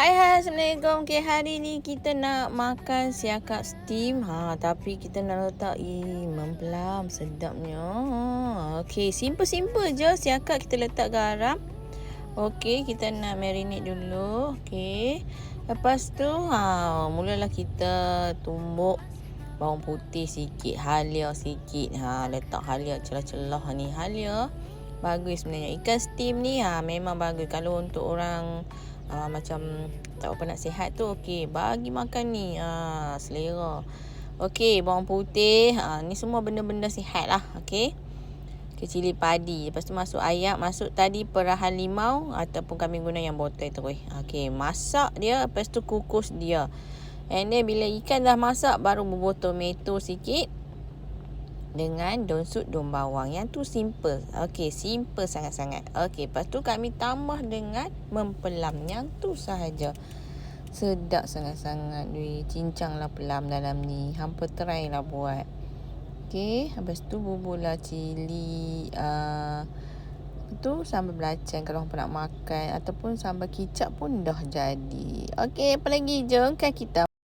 Hai, Assalamualaikum. Okay, hari ni kita nak makan siakap steam. Tapi kita nak letak mempelam sedapnya. Okay, simple-simple je siakap kita letak garam. Okay, kita nak marinate dulu. Okay. Lepas tu, mulalah kita tumbuk bawang putih sikit, halia sikit. Letak halia celah-celah ni. Halia bagus sebenarnya. Ikan steam ni memang bagus. Kalau untuk orang macam tak apa nak sihat tu, okey, bagi makan ni selera. Okey, bawang putih, ni semua benda-benda sihat lah. Okey, cili padi. Lepas tu masuk ayam, masuk tadi perahan limau ataupun kami guna yang botol terus. Okey, masak dia, lepas tu kukus dia. And then bila ikan dah masak, baru bubur tomato sikit dengan daun sut, daun bawang. Yang tu simple. Okey, simple sangat-sangat. Okey, lepas tu kami tambah dengan mempelam. Yang tu sahaja. Sedap sangat-sangat. Cincanglah pelam dalam ni. Hampa try lah buat. Okey, habis tu buburlah cili. Tu sambal belacan kalau hampa nak makan. Ataupun sambal kicap pun dah jadi. Okey, apa lagi? Jom kan kita